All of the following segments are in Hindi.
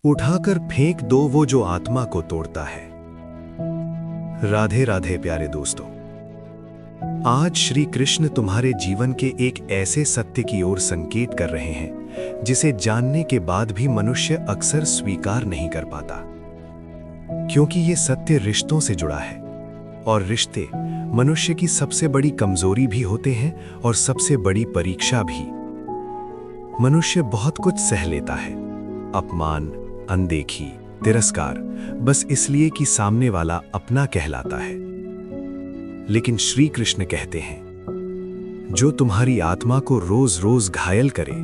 उठाकर फेंक दो वो जो आत्मा को तोड़ता है। राधे राधे प्यारे दोस्तों, आज श्री कृष्ण तुम्हारे जीवन के एक ऐसे सत्य की ओर संकेत कर रहे हैं जिसे जानने के बाद भी मनुष्य अक्सर स्वीकार नहीं कर पाता, क्योंकि ये सत्य रिश्तों से जुड़ा है और रिश्ते मनुष्य की सबसे बड़ी कमजोरी भी होते हैं और सबसे बड़ी परीक्षा भी। मनुष्य बहुत कुछ सह लेता है, अपमान, अनदेखी, तिरस्कार, बस इसलिए कि सामने वाला अपना कहलाता है। लेकिन श्री कृष्ण कहते हैं, जो तुम्हारी आत्मा को रोज रोज घायल करे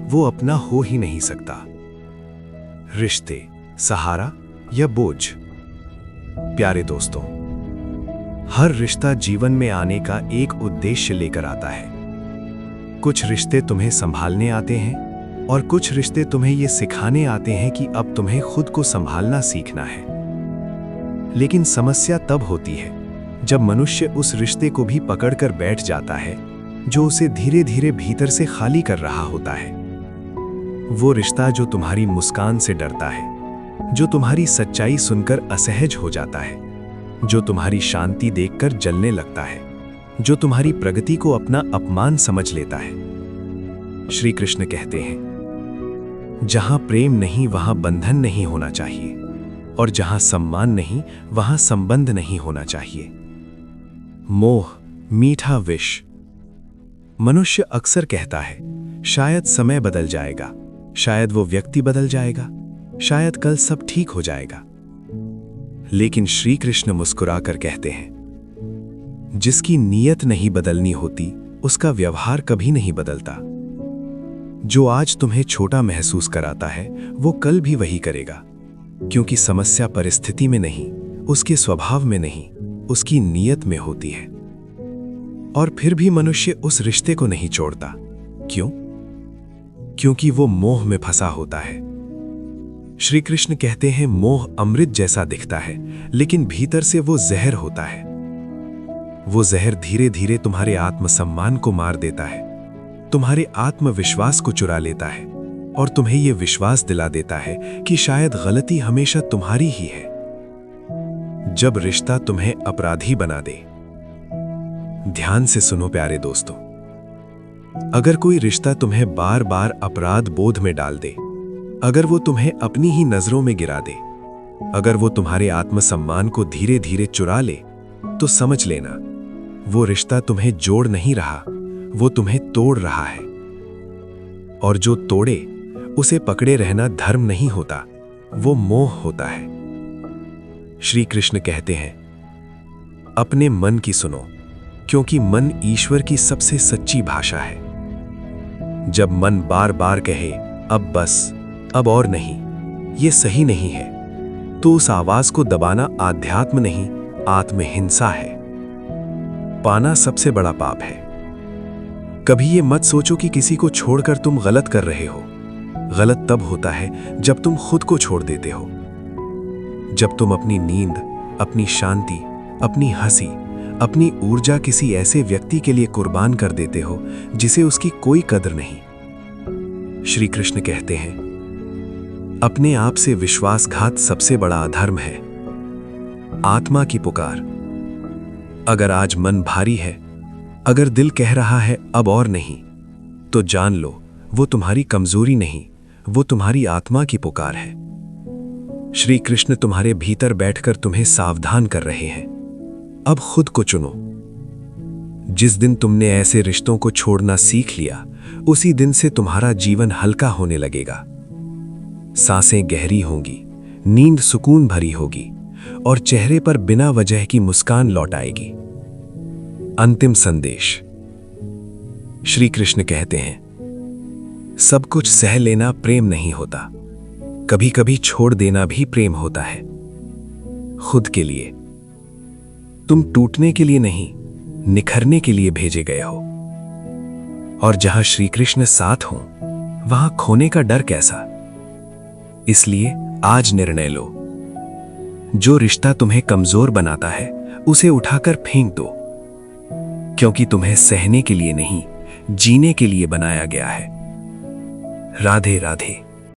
वो अपना हो ही नहीं सकता। रिश्ते, सहारा या बोझ। प्यारे दोस्तों, हर रिश्ता जीवन में आने का एक उद्देश्य लेकर आता है। कुछ रिश्ते तुम्हें संभालने आते हैं और कुछ रिश्ते तुम्हें ये सिखाने आते हैं कि अब तुम्हें खुद को संभालना सीखना है। लेकिन समस्या तब होती है जब मनुष्य उस रिश्ते को भी पकड़कर बैठ जाता है जो उसे धीरे धीरे भीतर से खाली कर रहा होता है। वो रिश्ता जो तुम्हारी मुस्कान से डरता है, जो तुम्हारी सच्चाई सुनकर असहज हो जाता है, जो तुम्हारी शांति देखकर जलने लगता है, जो तुम्हारी प्रगति को अपना अपमान समझ लेता है। श्री कृष्ण कहते हैं, जहां प्रेम नहीं वहां बंधन नहीं होना चाहिए, और जहां सम्मान नहीं वहां संबंध नहीं होना चाहिए। मोह मीठा विष। मनुष्य अक्सर कहता है, शायद समय बदल जाएगा, शायद वो व्यक्ति बदल जाएगा, शायद कल सब ठीक हो जाएगा। लेकिन श्री कृष्ण मुस्कुराकर कहते हैं, जिसकी नीयत नहीं बदलनी होती उसका व्यवहार कभी नहीं बदलता। जो आज तुम्हें छोटा महसूस कराता है वो कल भी वही करेगा, क्योंकि समस्या परिस्थिति में नहीं, उसके स्वभाव में नहीं, उसकी नीयत में होती है। और फिर भी मनुष्य उस रिश्ते को नहीं छोड़ता। क्यों? क्योंकि वो मोह में फंसा होता है। श्री कृष्ण कहते हैं, मोह अमृत जैसा दिखता है लेकिन भीतर से वो जहर होता है। वो जहर धीरे धीरे तुम्हारे आत्मसम्मान को मार देता है, तुम्हारे आत्मविश्वास को चुरा लेता है और तुम्हें यह विश्वास दिला देता है कि शायद गलती हमेशा तुम्हारी ही है। जब रिश्ता तुम्हें अपराधी बना दे। ध्यान से सुनो प्यारे दोस्तों, अगर कोई रिश्ता तुम्हें बार बार अपराध बोध में डाल दे, अगर वो तुम्हें अपनी ही नजरों में गिरा दे, अगर वो तुम्हारे आत्मसम्मान को धीरे धीरे चुरा ले, तो समझ लेना वो रिश्ता तुम्हें जोड़ नहीं रहा, वो तुम्हें तोड़ रहा है। और जो तोड़े उसे पकड़े रहना धर्म नहीं होता, वो मोह होता है। श्री कृष्ण कहते हैं, अपने मन की सुनो, क्योंकि मन ईश्वर की सबसे सच्ची भाषा है। जब मन बार बार कहे अब बस, अब और नहीं, ये सही नहीं है, तो उस आवाज को दबाना आध्यात्म नहीं, आत्महिंसा है। पाना सबसे बड़ा पाप है। कभी ये मत सोचो कि किसी को छोड़कर तुम गलत कर रहे हो। गलत तब होता है जब तुम खुद को छोड़ देते हो, जब तुम अपनी नींद, अपनी शांति, अपनी हंसी, अपनी ऊर्जा किसी ऐसे व्यक्ति के लिए कुर्बान कर देते हो जिसे उसकी कोई कदर नहीं। श्री कृष्ण कहते हैं, अपने आप से विश्वासघात सबसे बड़ा अधर्म है। आत्मा की पुकार। अगर आज मन भारी है, अगर दिल कह रहा है अब और नहीं, तो जान लो वो तुम्हारी कमजोरी नहीं, वो तुम्हारी आत्मा की पुकार है। श्री कृष्ण तुम्हारे भीतर बैठकर तुम्हें सावधान कर रहे हैं। अब खुद को चुनो। जिस दिन तुमने ऐसे रिश्तों को छोड़ना सीख लिया, उसी दिन से तुम्हारा जीवन हल्का होने लगेगा। सांसें गहरी होंगी, नींद सुकून भरी होगी और चेहरे पर बिना वजह की मुस्कान लौट आएगी। अंतिम संदेश। श्री कृष्ण कहते हैं, सब कुछ सह लेना प्रेम नहीं होता, कभी कभी छोड़ देना भी प्रेम होता है। खुद के लिए। तुम टूटने के लिए नहीं, निखरने के लिए भेजे गए हो। और जहां श्री कृष्ण साथ हो वहां खोने का डर कैसा। इसलिए आज निर्णय लो, जो रिश्ता तुम्हें कमजोर बनाता है उसे उठाकर फेंक दो, क्योंकि तुम्हें सहने के लिए नहीं, जीने के लिए बनाया गया है। राधे राधे।